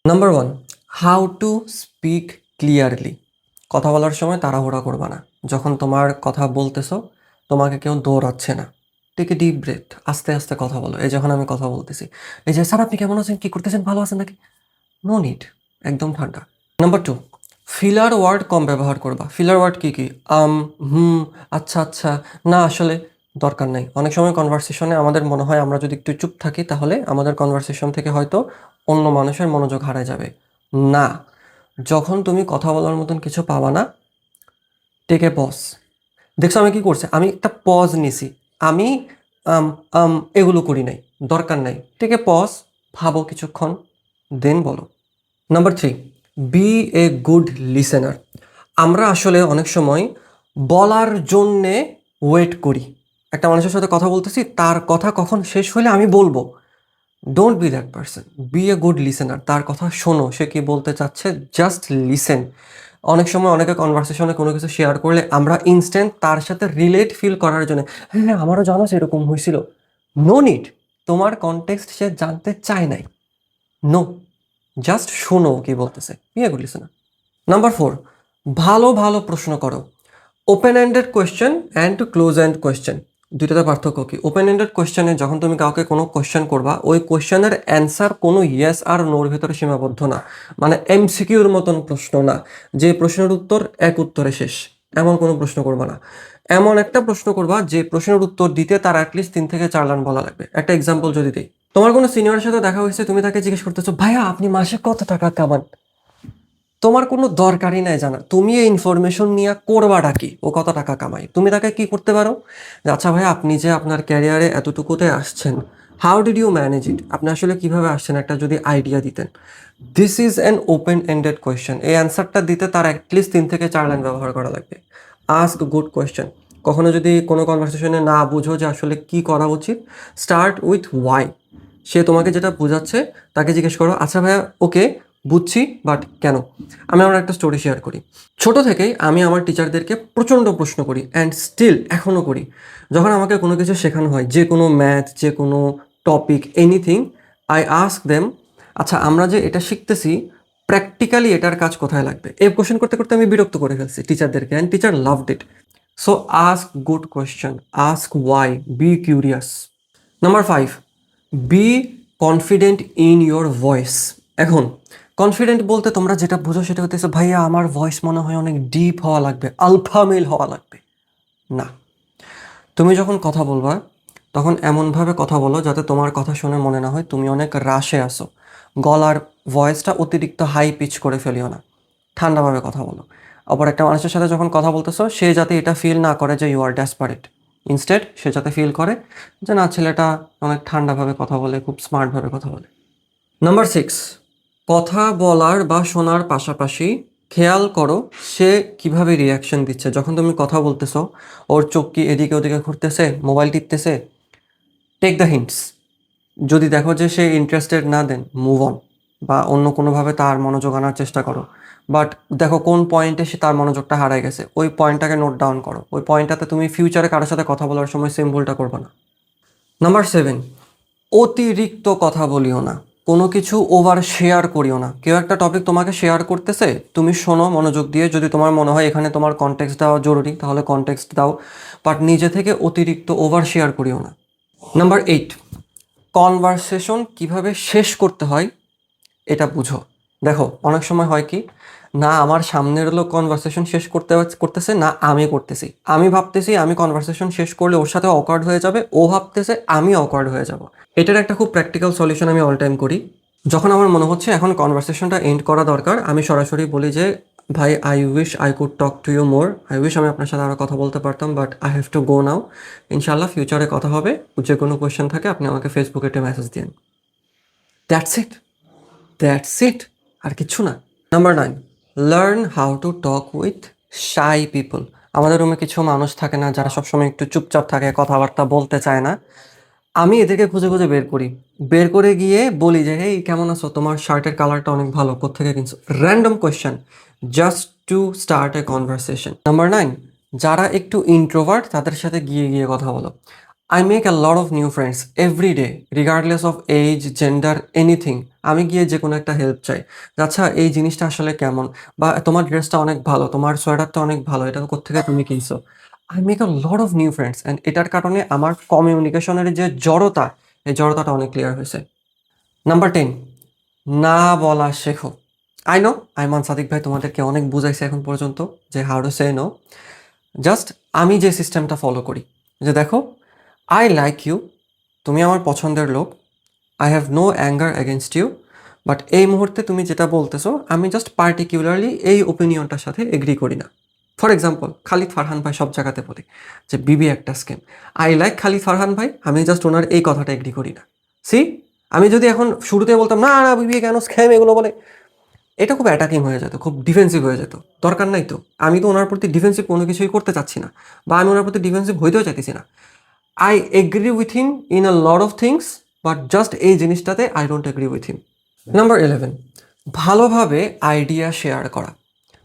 Number 1, how to speak clearly. কথা বলার সময় তাড়াহুড়া করবা না। যখন তোমার কথা বলতেছো, তোমাকে কেউ দৌড়াচ্ছে না। টেক এ ডিপ ব্রেথ, আস্তে আস্তে কথা বলো। এই যখন আমি কথা বলতেছি, এই যে স্যার আপনি কেমন আছেন, কি করতেছেন, ভালো আছেন নাকি, নো নিড, একদম ঠান্ডা। নাম্বার 2, ফিলার ওয়ার্ড কম ব্যবহার করবা। ফিলার ওয়ার্ড কি কি? আম, হুম, আচ্ছা আচ্ছা, না আসলে দরকার নেই। অনেক সময় কনভারসেশনে আমাদের মনে হয় আমরা যদি একটু চুপ থাকি তাহলে আমাদের কনভারসেশন থেকে হয়তো অন্য মানুষের মনোযোগ হারায় যাবে। না, যখন তুমি কথা বলার মতন কিছু পাবা না, টেক এ পজ। দেখছো আমি কি করছি? আমি একটা পজ নিছি। আমি আম আম এগুলো করি নাই, দরকার নাই। টেক এ পজ, ভাবো কিছুক্ষণ, দেন বলো। Number 3, be a good listener. আমরা আসলে অনেক সময় বলার জন্যে ওয়েট করি। একটা মানুষের সাথে কথা বলতেছি, তার কথা কখন শেষ হলে আমি বলবো। Don't be that person, be a good listener. তার কথা শোনো, সে কি বলতে চাচ্ছে, জাস্ট লিসেন। অনেক সময় অনেকে কনভারসেশনে কোনো কিছু শেয়ার করলে আমরা ইনস্ট্যান্ট তার সাথে রিলেট ফিল করার জন্য, হ্যাঁ হ্যাঁ আমারও জানো সেরকম হয়েছিল। নো নিড, তোমার কনটেক্সট সে জানতে চায় নাই। নো, জাস্ট শোনো কি বলতেছে, be a good listener. Number 4, ভালো ভালো প্রশ্ন করো। Open ended question and close end question, দুইটাতে পার্থক্য কি? ওপেন এন্ডেড কোয়েশ্চেনে যখন তুমি কাউকে কোনো কোয়েশ্চেন করবা, ওই কোয়েশ্চেনের অ্যান্সার কোনো ইয়েস আর নোর ভিতরে সীমাবদ্ধ না। মানে এমসিকিউর মতন প্রশ্ন না, যে প্রশ্নের উত্তর এক উত্তরে শেষ, এমন কোনো প্রশ্ন করবা না। এমন একটা প্রশ্ন করবা যে প্রশ্নের উত্তর দিতে তার অ্যাটলিস্ট 3 থেকে 4 লাইন বলা লাগবে। একটা এক্সাম্পল যদি দিই, তোমার কোনো সিনিয়রের সাথে দেখা হয়েছে, তুমি তাকে জিজ্ঞেস করতেছো, ভাইয়া আপনি মাসে কত টাকা কামান? তোমার কোনো দরকারই নাই জানা, তুমি এই ইনফরমেশন নিয়ে করবাটা কি, ও কত টাকা কামায়। তুমি তাকে কি করতে পারো, যে আচ্ছা ভাই আপনি যে আপনার ক্যারিয়ারে এতটুকুতে আসছেন, how did you manage it, আপনি আসলে কিভাবে আসছেন, একটা যদি আইডিয়া দিতেন। This is an open ended question. এই অ্যান্সারটা দিতে তার অ্যাটলিস্ট 3 থেকে 4 লাইন ব্যবহার করা লাগবে। Ask good question. কখনো যদি কোনো কনভারসেশনে না বুঝো যে আসলে কি করা উচিত, স্টার্ট উইথ ওয়াই। সে তোমাকে যেটা বোঝাচ্ছে তাকে জিজ্ঞেস করো, আচ্ছা ভাইয়া ওকে বুঝছি, বাট কেন? আমি আমার একটা স্টোরি শেয়ার করি। ছোট থেকেই আমি আমার টিচারদেরকে প্রচণ্ড প্রশ্ন করি, অ্যান্ড স্টিল এখনও করি। যখন আমাকে কোনো কিছু শেখানো হয়, যে কোনো ম্যাথ, যে কোনো topic, anything, I ask them, আচ্ছা আমরা যে এটা শিখতেছি প্র্যাকটিক্যালি এটার কাজ কোথায় লাগবে। এই কোশ্চেন করতে করতে আমি বিরক্ত করে ফেলছি টিচারদেরকে, and teacher loved it. So ask good question, ask why, be curious. Number 5, be confident in your voice. এখন কনফিডেন্ট বলতে তোমরা যেটা বুঝো সেটা হতেছে, ভাইয়া আমার ভয়েস মনে হয় অনেক ডিপ হওয়া লাগবে, আলফা মেল হওয়া লাগবে। না, তুমি যখন কথা বলবা তখন এমনভাবে কথা বলো যাতে তোমার কথা শুনে মনে না হয় তুমি অনেক রাশে আসো। গলার ভয়েসটা অতিরিক্ত হাই পিচ করে ফেলিও না, ঠান্ডাভাবে কথা বলো। আবার একটা মানুষের সাথে যখন কথা বলতেছো, সে যাতে এটা ফিল না করে যে ইউ আর ডেসপারেট। ইনস্টেড সে যাতে ফিল করে যে না, ছেলেটা অনেক ঠান্ডাভাবে কথা বলে, খুব স্মার্টভাবে কথা বলে। নাম্বার 6, কথা বলার বা শোনার পাশাপাশি খেয়াল করো সে কিভাবে রিয়াকশন দিচ্ছে। যখন তুমি কথা বলতেছো, ওর চোখ কি এদিকে ওদিকে ঘুরতেছে, মোবাইল টিপতেছে, টেক দ্য হিন্টস। যদি দেখো যে সে ইন্টারেস্টেড না, দেন মুভ অন, বা অন্য কোনোভাবে তার মনোযোগ আনার চেষ্টা করো। বাট দেখো কোন পয়েন্টে সে তার মনোযোগটা হারায় গেছে, ওই পয়েন্টটাকে নোট ডাউন করো। ওই পয়েন্টটাতে তুমি ফিউচারে কারোর সাথে কথা বলার সময় সেম ভুলটা করবে না। নাম্বার 7, অতিরিক্ত কথা বলিও না, কোনো কিছু ওভার শেয়ার করিও না। কেউ একটা টপিক তোমাকে শেয়ার করতেছে, তুমি শোনো মনোযোগ দিয়ে, যদি তোমার মনে হয় এখানে তোমার কনটেক্সট দেওয়া জরুরি তাহলে কনটেক্সট দাও, বাট নিজে থেকে অতিরিক্ত ওভার শেয়ার করিও না। নাম্বার 8, কনভারসেশন কিভাবে শেষ করতে হয় এটা বুঝো। দেখো অনেক সময় হয় কি, না আমার সামনের লোক কনভারসেশন শেষ করতেছে, না আমি করতেছি। আমি ভাবতেছি আমি কনভারসেশন শেষ করলে ওর সাথে অকওয়ার্ড হয়ে যাবে, ও ভাবতেছে আমি অকওয়ার্ড হয়ে যাব। এটার একটা খুব প্র্যাকটিক্যাল সলিউশন আমি অল টাইম করি। যখন আমার মনে হচ্ছে এখন কনভারসেশনটা এন্ড করা দরকার, আমি সরাসরি বলি যে ভাই I wish I could talk to you more, I wish আমি আপনার সাথে আরও কথা বলতে পারতাম, but I have to go now. ইনশাল্লাহ ফিউচারে কথা হবে, যে কোনো কোয়েশ্চেন থাকে আপনি আমাকে ফেসবুকে একটা মেসেজ দিন। দ্যাটস ইট, দ্যাটস ইট, আর কিচ্ছু না। Number 9, learn how to talk with shy people. আমাদের রুমে কিছু মানুষ থাকে না যারা সবসময় একটু চুপচাপ থাকে, কথাবার্তা বলতে চায় না। আমি এদেরকে খুঁজে খুঁজে বের করি, বের করে গিয়ে বলি যে হেই কেমন আছো, তোমার শার্টের কালারটা অনেক ভালো, কোত্থেকে কিনছো, random question, just to start a conversation. Number 9, যারা একটু ইন্ট্রোভার্ট তাদের সাথে গিয়ে গিয়ে কথা বলো। I make a lot of new friends every day regardless of age gender anything. আমি গিয়ে যে কোনো একটা হেল্প চাই, আচ্ছা এই জিনিসটা আসলে কেমন, বা তোমার ড্রেসটা অনেক ভালো, তোমার সোয়েটারটা অনেক ভালো, এটা কোত্থেকে তুমি কিনছো। I make a lot of new friends and এটার কারণে আমার কমিউনিকেশনের যে জড়তা, এই জড়তাটা অনেক ক্লিয়ার হয়েছে। নাম্বার 10, না বলা শেখো। আই নো আইমান সাদিক ভাই তোমাদেরকে অনেক বুঝাইছে এখন পর্যন্ত যে how to say no. Just আমি যে সিস্টেমটা ফলো করি, যে দেখো, আই লাইক ইউ, তুমি আমার পছন্দের লোক, I have no anger against you, but এই মুহূর্তে তুমি যেটা বলতেছো আমি জাস্ট পার্টিকুলারলি এই ওপিনিয়নটার সাথে এগ্রি করি না। ফর এক্সাম্পল, খালিদ ফারহান ভাই সব জায়গাতে বলে যে বিবি একটা scam. I like Khalid Farhan ভাই, আমি জাস্ট ওনার এই কথাটা এগ্রি করি না। সি, আমি যদি এখন শুরুতে বলতাম না না বিবি কেন স্ক্যাম এগুলো বলে, এটা খুব অ্যাটাকিং হয়ে যেত, খুব ডিফেন্সিভ হয়ে যেত। দরকার নাই তো, আমি তো ওনার প্রতি ডিফেন্সিভ কোনো কিছুই করতে চাচ্ছি না, বা আমি ওনার প্রতি ডিফেন্সিভ হইতেও চাইতেছি না। I agree with him in a lot of things, but just এই জিনিসটাতে I don't agree with him. Number 11, ভালোভাবে আইডিয়া শেয়ার করা।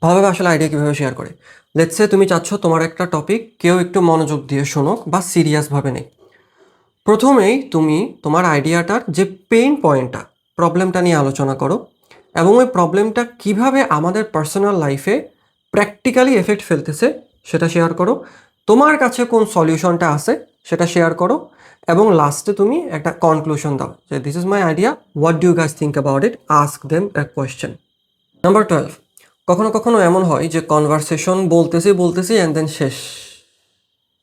ভালোভাবে আসলে আইডিয়া কীভাবে শেয়ার করে, লেটস সে তুমি চাচ্ছ তোমার একটা টপিক কেউ একটু মনোযোগ দিয়ে শোনক বা সিরিয়াসভাবে নেই। প্রথমেই তুমি তোমার আইডিয়াটার যে পেইন পয়েন্টটা, প্রবলেমটা নিয়ে আলোচনা করো, এবং ওই প্রবলেমটা কিভাবে আমাদের পার্সোনাল লাইফে প্র্যাকটিক্যালি এফেক্ট ফেলতেছে সেটা শেয়ার করো। তোমার কাছে কোন সলিউশনটা আছে সেটা শেয়ার করো, এবং লাস্টে তুমি একটা কনক্লুশন দাও যে this is my idea, what do you guys think about it, ask them a question. Number 12, কখনো কখনো এমন হয় যে কনভারসেশন বলতেছি বলতেছি অ্যান্ড দেন শেষ।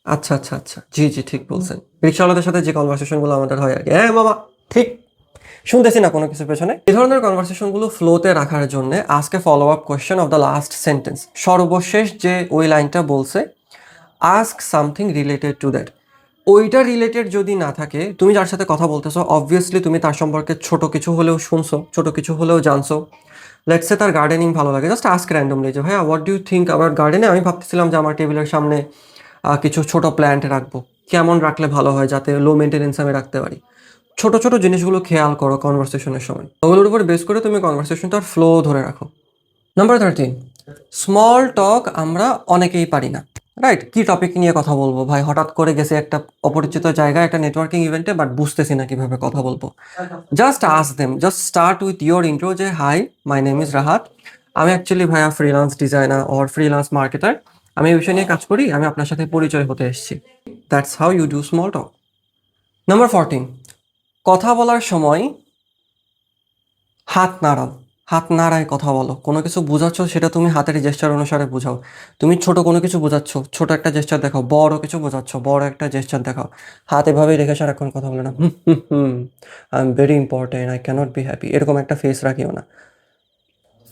আচ্ছা আচ্ছা আচ্ছা, জি জি ঠিক বলছেন। রিক্সাওয়ালাদের সাথে যে কনভারসেশনগুলো আমাদের হয় আর কি, হ্যাঁ বাবা ঠিক, শুনতেছি না কোনো কিছুর পেছনে। এই ধরনের কনভারসেশনগুলো ফ্লোতে রাখার জন্য আজকে follow up question of the last sentence, সর্বশেষ যে ওই লাইনটা বলছে, ask something related to that. ওইটা রিলেটেড যদি না থাকে, তুমি যার সাথে কথা বলতেছো অবভিয়াসলি তুমি তার সম্পর্কে ছোট কিছু হলেও শুনছো, ছোট কিছু হলেও জানছো। লেটস সে তার গার্ডেনিং ভালো লাগে, জাস্ট আস্ক র্যান্ডমলি যে ভাইয়া হোয়াট ডু ইউ থিঙ্ক আবার গার্ডেনে, আমি ভাবতেছিলাম যে আমার টেবিলের সামনে কিছু ছোট প্ল্যান্ট রাখবো, কেমন রাখলে ভালো হয় যাতে লো মেনটেনেন্স আমি রাখতে পারি। ছোট ছোট জিনিসগুলো খেয়াল করো কনভারসেশনের সময়, ওগুলোর উপর বেস করে তুমি কনভারসেশনটার ফ্লো ধরে রাখো। নাম্বার 13, স্মল টক আমরা অনেকেই পারি না, রাইট? কি টপিক নিয়ে কথা বলবো ভাই, হঠাৎ করে গেছে একটা অপরিচিত জায়গায় একটা নেটওয়ার্কিং ইভেন্টে, বাট বুঝতেছি না কিভাবে কথা বলবো। Just ask them, just start with your intro যে hi my name is Rahat, আমি অ্যাকচুয়ালি ভাইয়া freelance designer or freelance marketer, আমি এই বিষয় নিয়ে কাজ করি, আমি আপনার সাথে পরিচয় হতে এসেছি। That's how you do small talk. Number 14, কথা বলার সময় হাত নাড়াও, হাত নাড়ায় কথা বলো। কোনো কিছু বোঝাচ্ছ সেটা তুমি হাতের জেস্চার অনুসারে বোঝাও। তুমি ছোট কোনো কিছু বোঝাচ্ছ, ছোট একটা জেস্চার দেখাও, বড় কিছু বোঝাচ্ছ, বড় একটা জেস্চার দেখাও। হাত এভাবেই রেখে সারাক্ষণ কথা বলে না, hmm hmm hmm, I am very important, I cannot be happy, এরকম একটা ফেস রাখিও না।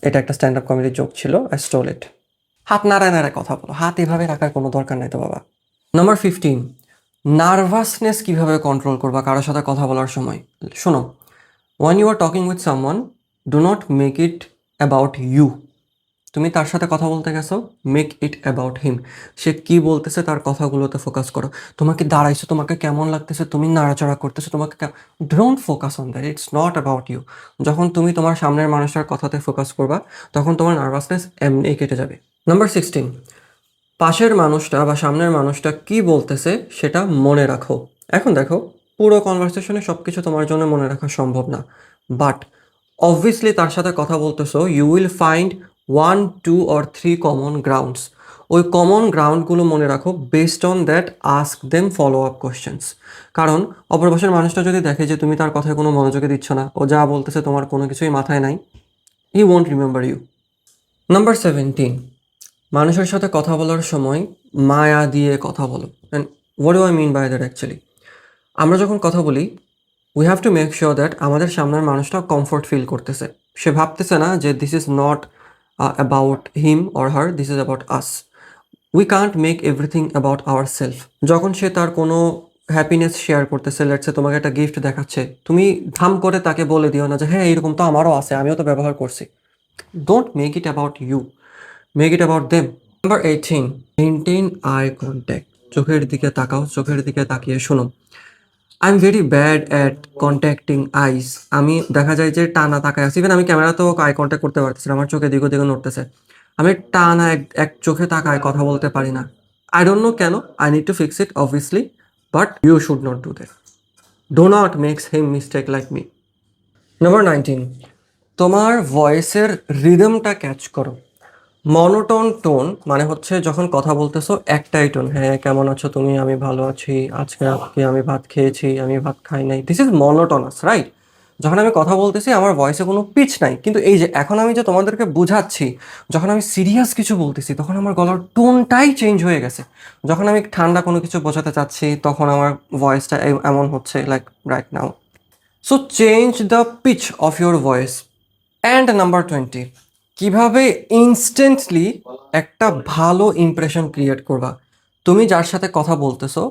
এটা একটা স্ট্যান্ড আপ কমেডি জোক ছিল, আই স্টোল ইট। হাত নাড়ায় নাড়ায় কথা বলো, হাত এভাবে রাখার কোনো দরকার নাই তো বাবা। নাম্বার 15, নার্ভাসনেস কিভাবে কন্ট্রোল করবা কারোর সাথে কথা বলার সময়। শোনো, when you are talking with someone, do not make it about you. তুমি তার সাথে কথা বলতে গেছো, মেক ইট অ্যাবাউট হিম। সে কি বলতেছে তার কথাগুলোতে ফোকাস করো। তোমাকে দাঁড়াইছো, তোমাকে কেমন লাগতেছে, তুমি নাড়াচাড়া করতেছো, তোমাকে don't focus on that, it's not about you. যখন তুমি তোমার সামনের মানুষটার কথাতে ফোকাস করবা, তখন তোমার নার্ভাসনেস এমনি কেটে যাবে। নাম্বার 16, পাশের মানুষটা বা সামনের মানুষটা কি বলতেছে সেটা মনে রাখো। এখন দেখো, পুরো কনভারসেশনে সব কিছু তোমার জন্য মনে রাখা সম্ভব না, বাট অবভিয়াসলি তার সাথে কথা বলতেছো, you will find 1, 2 or 3 common grounds. ওই কমন গ্রাউন্ডগুলো মনে রাখো, based on that ask them follow up questions. কারণ অপর পাশের মানুষটা যদি দেখে যে তুমি তার কথায় কোনো মনোযোগী দিচ্ছ না, ও যা বলতেছে তোমার কোনো কিছুই মাথায় নাই, হি ওয়ন্ট রিমেম্বার ইউ। নাম্বার 17, মানুষের সাথে কথা বলার সময় মায়া দিয়ে কথা বলো। And what do I mean by that actually, আমরা যখন কথা বলি, we have to make sure that আমাদের সামনের মানুষটা কমফোর্ট ফিল করতেছে। সে ভাবতেছে না যে this is not about him or her, this is about us. We can't make everything about our self. যখন সে তার কোনো হ্যাপিনেস শেয়ার করতেছে, লেটসে তোমাকে একটা গিফট দেখাচ্ছে, তুমি ধাম করে তাকে বলে দিও না যে হ্যাঁ এরকম তো আমারও আছে, আমিও তো ব্যবহার করছি। Don't make it about you, make it about them. Number 18, maintain eye contact. চোখের দিকে তাকাও, চোখের দিকে তাকিয়ে শোনো। I am very bad at contacting eyes. আমি দেখা যায় যে টানা তাকায় আছি, ইভেন আমি ক্যামেরাতেও আই কন্ট্যাক্ট করতে পারতেছি না, আমার চোখে দিকে দিকে নড়তেছে। আমি টানা এক এক চোখে তাকায় কথা বলতে পারি না। আই ডোন্ট নো কেন, I need to fix it obviously, but you should not do that. Do not makes him mistake like me. Number 19, তোমার ভয়েসের রিদমটা ক্যাচ করো। মনোটোন টোন মানে হচ্ছে যখন কথা বলতেছো একটাই টোন, হ্যাঁ কেমন আছো তুমি, আমি ভালো আছি, আজকে রাতকে আমি ভাত খেয়েছি, আমি ভাত খাই নাই, দিস ইজ মনোটোনাস, রাইট? যখন আমি কথা বলতেছি আমার ভয়েসে কোনো পিচ নাই, কিন্তু এই যে এখন আমি যে তোমাদেরকে বুঝাচ্ছি, যখন আমি সিরিয়াস কিছু বলতেছি তখন আমার গলার টোনটাই চেঞ্জ হয়ে গেছে। যখন আমি ঠান্ডা কোনো কিছু বোঝাতে চাচ্ছি তখন আমার ভয়েসটা এমন হচ্ছে, like right now. So change the pitch of your voice. And number 20, কিভাবে ইনস্ট্যান্টলি একটা ভালো ইমপ্রেশন ক্রিয়েট করবা। তুমি যার সাথে কথা বলতেছো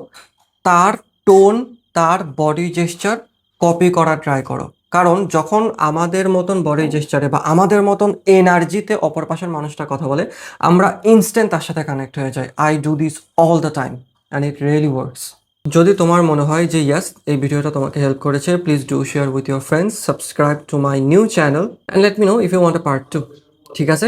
তার টোন, তার বডি জেস্চার কপি করা ট্রাই করো। কারণ যখন আমাদের মতন বডি জেস্চারে বা আমাদের মতন এনার্জিতে অপর পাশের মানুষটা কথা বলে, আমরা ইনস্ট্যান্ট তার সাথে কানেক্ট হয়ে যাই। I do this all the time and it really works. যদি তোমার মনে হয় যে ইয়াস এই ভিডিওটা তোমাকে হেল্প করেছে, please do share with your friends, subscribe to my new channel and let me know if you want a part 2। ঠিক আছে?